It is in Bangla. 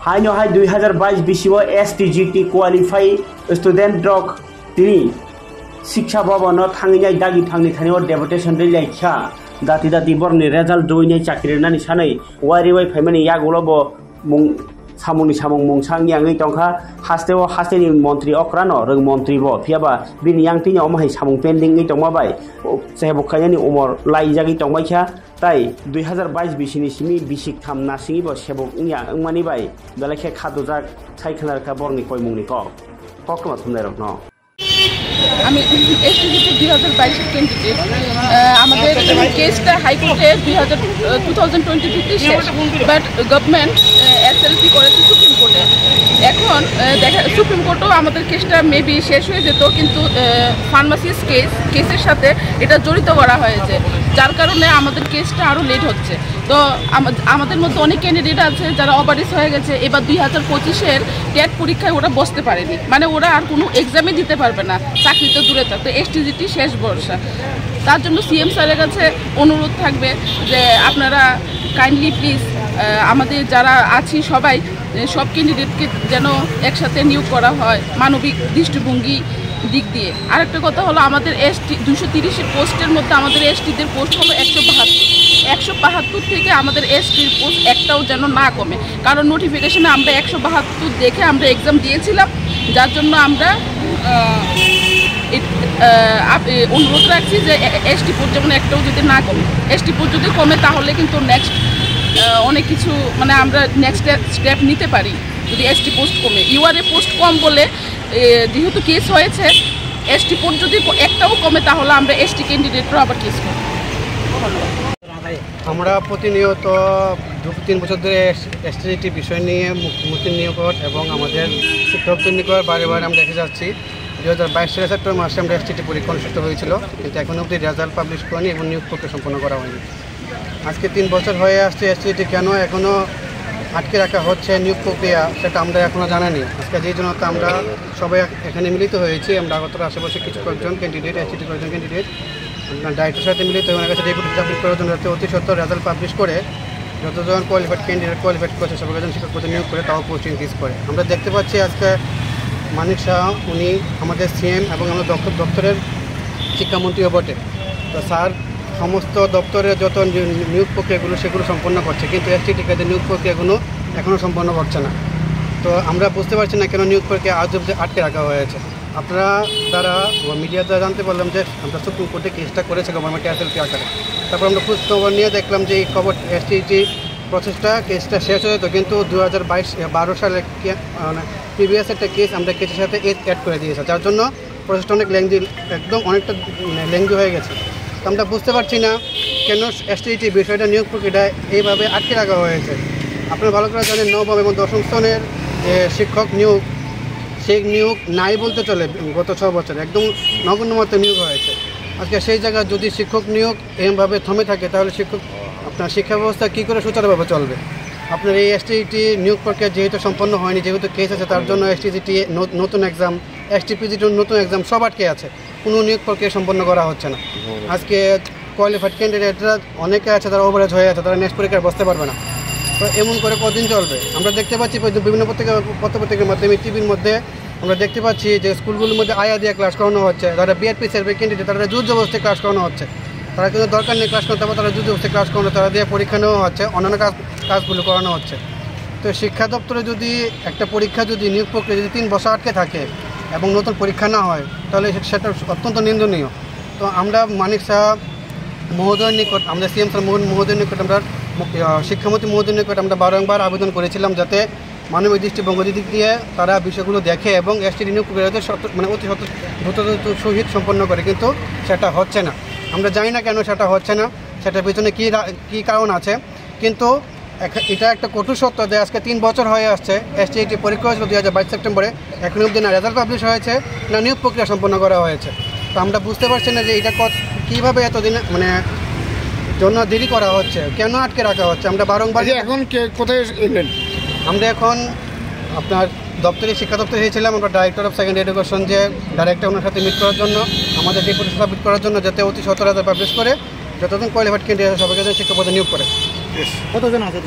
हाइनो हाई 2022 बिसिव एसटीजीटी क्वालिफाई स्टूडेंट रक तिनी शिक्षा भवन थांगैनाय दागि थांनि थानायाव डेपुटेशन दैलायखा दाति दाति बरनि रेजाल्ट दोइनाय चाकरिनानि सानै वारिवाय फाइमानि यागुलबो मुं सामुनि सामुं मुंसांनि आङै तंखा हास्तेव हास्तेनि मन्त्री अक्रानो रों मन्त्री बो फियाबा बिनि यांतिनि अमाहाय सामुं पेन्डिंनि तंमाबाय सेबखायनि उमर लाइजागि तंबायखा ताई 2022 बिसिनि सिमी बिसिक थाम नासिबो सेबकनिया अंमानि बाय बेलाखे खादुजा साइखनारखा बरनि कयमुंनि ककमा थुमनायरक न আমি এসটিজিটি 2022 ক্যান্ডিডেট আমাদের কেসটা হাইকোর্টে 2022 শেষ বাট গভর্নমেন্ট এসএলপি করেছে সুপ্রিম কোর্টে এখন দেখা সুপ্রিম কোর্টও আমাদের কেসটা মেবি শেষ হয়ে যেত কিন্তু ফার্মাসিস্ট কেসের সাথে এটা জড়িত করা হয়েছে যার কারণে আমাদের কেসটা আরও লেট হচ্ছে তো আমাদের মধ্যে অনেক ক্যান্ডিডেট আছে যারা অবারিশ হয়ে গেছে এবার 2025-এর টেট পরীক্ষায় ওরা বসতে পারেনি মানে ওরা আর কোনো এক্সামে দিতে পারবে না চাকরিতে দূরে থাকতে এসটিজিটি শেষ ভরসা তার জন্য সিএম স্যারের কাছে অনুরোধ থাকবে যে আপনারা কাইন্ডলি প্লিজ আমাদের যারা আছি সবাই সব ক্যান্ডিডেটকে যেন একসাথে নিয়োগ করা হয় মানবিক দৃষ্টিভঙ্গি দিক দিয়ে আরেকটা কথা হলো আমাদের এসটি 230 পোস্টের মধ্যে আমাদের এসটিদের পোস্ট হলো 172 থেকে আমাদের এসটির পোস্ট একটাও যেন না কমে কারণ নোটিফিকেশনে আমরা 172 দেখে আমরা এক্সাম দিয়েছিলাম যার জন্য আমরা অনুরোধ রাখছি যে এসটি পোস্ট যেমন একটাও যদি না কমে এসটি পোস্ট যদি কমে তাহলে কিন্তু নেক্সট অনেক কিছু মানে আমরা নেক্সট স্টেপ নিতে পারি যদি এসটি পোস্ট কমে ইউআরএ পোস্ট কম বলে যেহেতু কেস হয়েছে এসটি পোস্ট যদি একটাও কমে তাহলে আমরা এসটি ক্যান্ডিডেটরাও আবার কেস করব আমরা প্রতিনিয়ত 2-3 বছর ধরে এসটিজিটি বিষয় নিয়ে মুখ্যমন্ত্রী নিয়োগ এবং আমাদের শিক্ষকদের নিকট বারে বারে আমরা দেখে যাচ্ছি 2022 সালের সেপ্টেম্বর মাসে আমরা এসটিজিটি পরীক্ষা অনুষ্ঠিত হয়েছিল কিন্তু এখনও অবধি রেজাল্ট পাবলিশ করেনি এবং নিয়োগ প্রক্রিয়া সম্পন্ন করা হয়নি আজকে 3 বছর হয়ে আসছে এসটিজিটি কেন এখনও আটকে রাখা হচ্ছে নিয়োগ প্রক্রিয়া সেটা আমরা এখনও জানানি আজকে যেই জন্য আমরা সবাই এখানে মিলিত হয়েছি আমরা আগত আশেপাশে কিছু কয়েকজন ক্যান্ডিডেট এসটিজিটি কয়েকজন ক্যান্ডিডেট ডাইরেক্টরের সাথে মিলিত হয়ে কাছে ডেপুটি সাবমিট করার জন্য যাতে অতি সত্ত্বর রেজাল্ট পাবলিশ করে যতজন কোয়ালিফাইড ক্যান্ডিডেট কোয়ালিফাইড করছে সবাইজন শিক্ষক পদে নিয়োগ করে তাও পোস্ট ইনক্রিজ করে আমরা দেখতে পাচ্ছি আজকে মানিক শাহ উনি আমাদের সিএম এবং আমাদের দপ্তরের শিক্ষামন্ত্রীও বটে তো স্যার সমস্ত দপ্তরের যত নিয়োগ প্রক্রিয়াগুলো সেগুলো সম্পন্ন করছে কিন্তু এসটিজিটি কাজে নিয়োগ প্রক্রিয়াগুলো এখনও সম্পন্ন করছে না তো আমরা বুঝতে পারছি না কেন নিয়োগ প্রক্রিয়া আজ অবধি আটকে রাখা হয়েছে আপনারা দ্বারা মিডিয়া দ্বারা জানতে পারলাম যে আমরা সুপ্রিম কোর্টে কেসটা করেছে গভর্নমেন্ট এসএলপি আকারে তারপর আমরা খোঁজখবর নিয়ে দেখলাম যে এই খবর এসটিজিটি কেসটা শেষ হয়ে যেত কিন্তু 2012 সালে প্রিভিয়াস একটা কেস আমরা কেসের সাথে অ্যাড করে দিয়েছে যার জন্য প্রসেসটা অনেক লেংদি একদম অনেকটা লেংদি হয়ে গেছে তো আমরা বুঝতে পারছি না কেন এসটিজিটি বিষয়টা নিয়োগ প্রক্রিয়াটা এইভাবে আটকে রাখা হয়েছে আপনারা ভালো করে জানেন নবম এবং দশম শ্রেণীর যে শিক্ষক নিয়োগ সেই নিয়োগ নাই বলতে চলে গত 6 বছর একদম নগণ্য মাত্রায় নিয়োগ হয়েছে আজকে সেই জায়গায় যদি শিক্ষক নিয়োগ এমভাবে থমে থাকে তাহলে আপনার শিক্ষা ব্যবস্থা কী করে সুচারুভাবে চলবে আপনার এই এসটিজিটি নিয়োগ প্রক্রিয়া যেহেতু সম্পন্ন হয়নি যেহেতু কেস আছে তার জন্য এসটিজিটি নতুন এক্সাম এসটিপিজিটির নতুন এক্সাম সব আটকে আছে কোনো নিয়োগ প্রক্রিয়া সম্পন্ন করা হচ্ছে না আজকে কোয়ালিফাইড ক্যান্ডিডেটরা অনেকে আছে তারা ওভারেজ হয়ে আছে তারা নেক্সট পরীক্ষায় বসতে পারবে না তো এমন করে কদিন চলবে আমরা দেখতে পাচ্ছি বিভিন্ন পত্রপত্রিকার মাধ্যমে টিভির মধ্যে আমরা দেখতে পাচ্ছি যে স্কুলগুলোর মধ্যে আয়া দিয়ে ক্লাস করানো হচ্ছে যারা বিআরপি সার্ভে ক্যান্ডিডেট তারা জোর জবরদস্তি ক্লাস করানো হচ্ছে তারা কিন্তু দরকার নেই ক্লাস করতে হবে তারা জোর জবরদস্তি ক্লাস করানো তারা দিয়ে পরীক্ষা নেওয়া হচ্ছে অন্যান্য কাজগুলো করানো হচ্ছে তো শিক্ষা দপ্তরে যদি একটা পরীক্ষা যদি নিয়োগ প্রক্রিয়া যদি 3 বছর আটকে থাকে এবং নতুন পরীক্ষা না হয় তাহলে সেটা অত্যন্ত নিন্দনীয় তো আমরা মানিক শাহ মহোদয়ের নিকট আমরা সিএম স্যার মহোদয়ের নিকট আমরা শিক্ষামন্ত্রী মহোদয়ের নিকট আমরা বারংবার আবেদন করেছিলাম যাতে মানবিক দৃষ্টিভঙ্গি দিক দিয়ে তারা বিষয়গুলো দেখে এবং এসটিজিটি নিয়োগ প্রক্রিয়াতে মানে অতি দ্রুত সহিত সম্পন্ন করে কিন্তু সেটা হচ্ছে না আমরা জানি না কেন সেটা হচ্ছে না সেটার পিছনে কী কারণ আছে কিন্তু এটা একটা কঠোর সত্য যে আজকে 3 বছর হয়ে আসছে এসটিজিটি পরীক্ষা হয়েছিল 2022 সেপ্টেম্বরে এখন অবধি না রেজাল্ট পাবলিশ হয়েছে না নিয়োগ প্রক্রিয়া সম্পন্ন করা হয়েছে তো আমরা বুঝতে পারছি না যে এটা কীভাবে এতদিন মানে জন্য দেরি করা হচ্ছে কেন আটকে রাখা হচ্ছে আমরা বারংবার এখন কোথায় এলেন আমরা এখন আপনার শিক্ষা দপ্তরে এসেছিলাম আমরা ডাইরেক্টর অফ সেকেন্ডারি এডুকেশন যে ডাইরেক্টর ওনার সাথে মিট করার জন্য আমাদের ডেপুটি সাবমিট করার জন্য যাতে অতি সত্তর পাবলিশ করে যতজন কোয়ালিফাইড ক্যান্ডিডেট সবাইকে শিক্ষা পদে নিয়োগ করে কতজন আছে